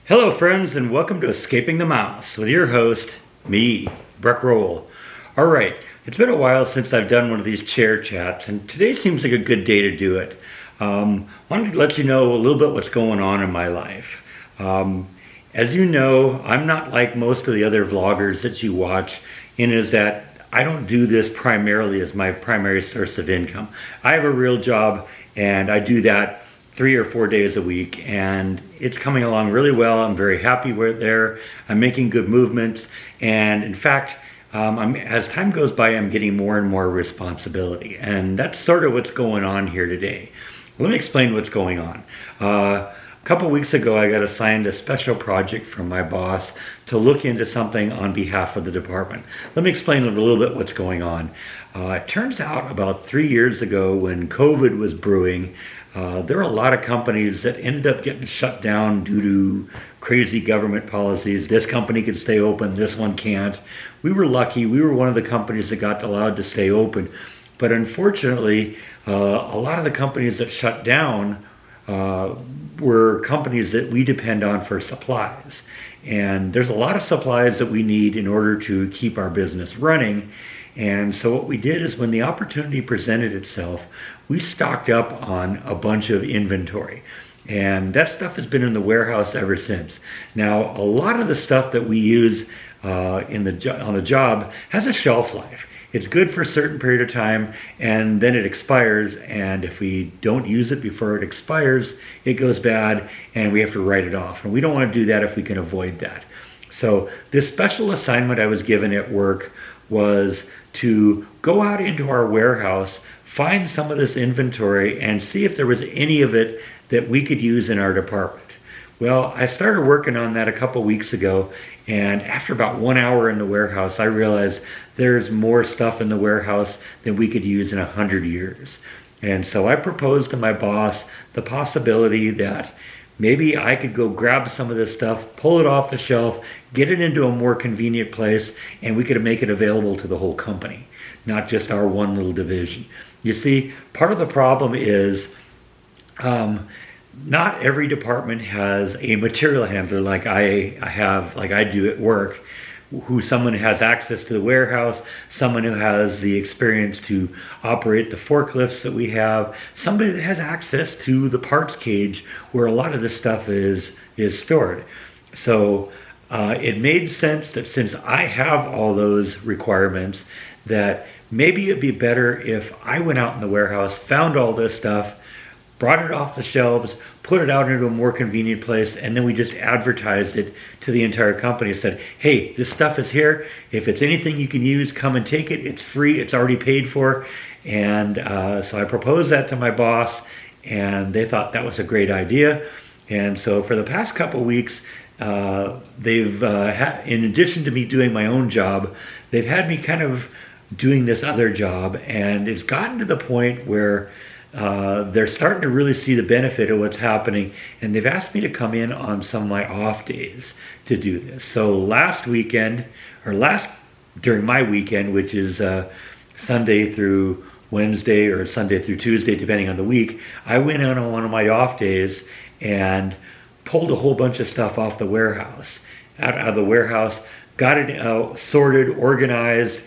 Hello, friends, and welcome to Escaping the Mouse with your host, me, Breck Roll. All right, it's been a while since I've done one of these chair chats, and today seems like a good day to do it. Wanted to let you know a little bit what's going on in my life. As you know, I'm not like most of the other vloggers that you watch, in is that I don't do this primarily as my primary source of income. I have a real job, and I do that 3 or 4 days a week, and it's coming along really well. I'm very happy with there. I'm making good movements, and in fact, as time goes by, I'm getting more and more responsibility, and that's sort of what's going on here today. Let me explain what's going on. A couple weeks ago, I got assigned a special project from my boss to look into something on behalf of the department. Let me explain a little bit what's going on. It turns out about 3 years ago, when COVID was brewing, there were a lot of companies that ended up getting shut down due to crazy government policies. This company could stay open, this one can't. We were lucky. We were one of the companies that got allowed to stay open. But unfortunately, a lot of the companies that shut down were companies that we depend on for supplies. And there's a lot of supplies that we need in order to keep our business running. And so what we did is, when the opportunity presented itself, we stocked up on a bunch of inventory. And that stuff has been in the warehouse ever since. Now, a lot of the stuff that we use on the job has a shelf life. It's good for a certain period of time, and then it expires, and if we don't use it before it expires, it goes bad, and we have to write it off. And we don't want to do that if we can avoid that. So this special assignment I was given at work was to go out into our warehouse, find some of this inventory, and see if there was any of it that we could use in our department. Well, I started working on that a couple weeks ago, and after about 1 hour in the warehouse, I realized there's more stuff in the warehouse than we could use in 100 years. And so I proposed to my boss the possibility that maybe I could go grab some of this stuff, pull it off the shelf, get it into a more convenient place, and we could make it available to the whole company, not just our one little division. You see, part of the problem is not every department has a material handler like I do at work, someone who has access to the warehouse, someone who has the experience to operate the forklifts that we have, somebody that has access to the parts cage where a lot of this stuff is stored. So it made sense that, since I have all those requirements, that maybe it'd be better if I went out in the warehouse, found all this stuff, brought it off the shelves, put it out into a more convenient place, and then we just advertised it to the entire company and said, hey, this stuff is here. If it's anything you can use, come and take it. It's free. It's already paid for. And so I proposed that to my boss, and they thought that was a great idea. And so for the past couple of weeks, they've, in addition to me doing my own job, they've had me kind of doing this other job, and it's gotten to the point where they're starting to really see the benefit of what's happening, and they've asked me to come in on some of my off days to do this. So during my weekend, which is Sunday through Wednesday or Sunday through Tuesday, depending on the week, I went in on one of my off days and pulled a whole bunch of stuff off the warehouse, out of the warehouse, got it sorted, organized,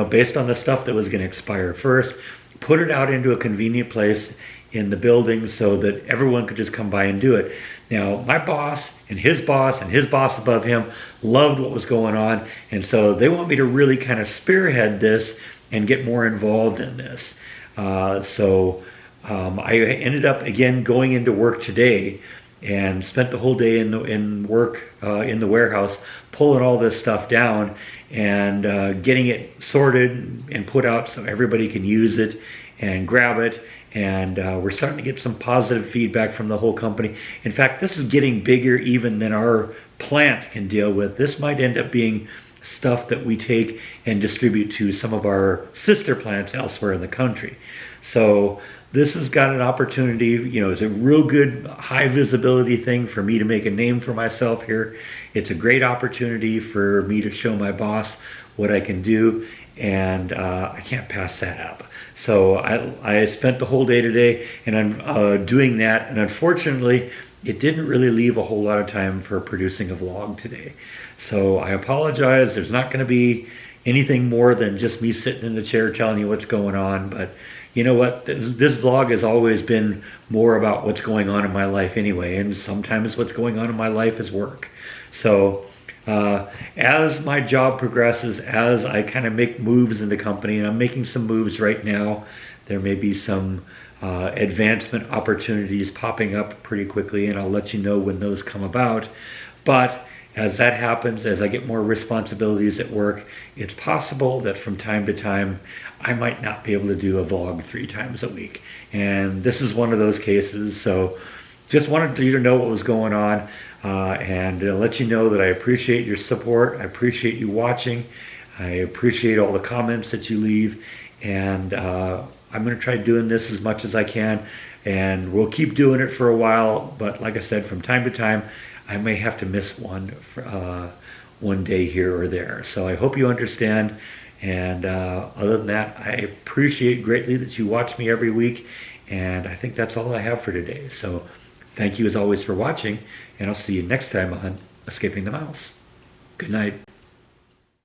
based on the stuff that was going to expire first, put it out into a convenient place in the building so that everyone could just come by and do it. Now, my boss and his boss and his boss above him loved what was going on, and so they want me to really kind of spearhead this and get more involved in this. So I ended up, again, going into work today and spent the whole day in the warehouse, pulling all this stuff down and getting it sorted and put out so everybody can use it and grab it. And we're starting to get some positive feedback from the whole company. In fact, this is getting bigger even than our plant can deal with. This might end up being stuff that we take and distribute to some of our sister plants elsewhere in the country. So this has got an opportunity, it's a real good high visibility thing for me to make a name for myself here. It's a great opportunity for me to show my boss what I can do, and I can't pass that up. So I spent the whole day today, and I'm doing that. And unfortunately, it didn't really leave a whole lot of time for producing a vlog today. So I apologize. There's not going to be anything more than just me sitting in the chair telling you what's going on. But you know what? This vlog has always been more about what's going on in my life anyway. And sometimes what's going on in my life is work. So as my job progresses, as I kind of make moves in the company, and I'm making some moves right now, there may be some advancement opportunities popping up pretty quickly, and I'll let you know when those come about. But as that happens, as I get more responsibilities at work, it's possible that from time to time I might not be able to do a vlog 3 times a week. And this is one of those cases. So just wanted you to know what was going on, and let you know that I appreciate your support. I appreciate you watching. I appreciate all the comments that you leave. And I'm going to try doing this as much as I can. And we'll keep doing it for a while. But like I said, from time to time, I may have to miss one day here or there. So I hope you understand. And other than that, I appreciate greatly that you watch me every week. And I think that's all I have for today. So thank you as always for watching. And I'll see you next time on Escaping the Mouse. Good night.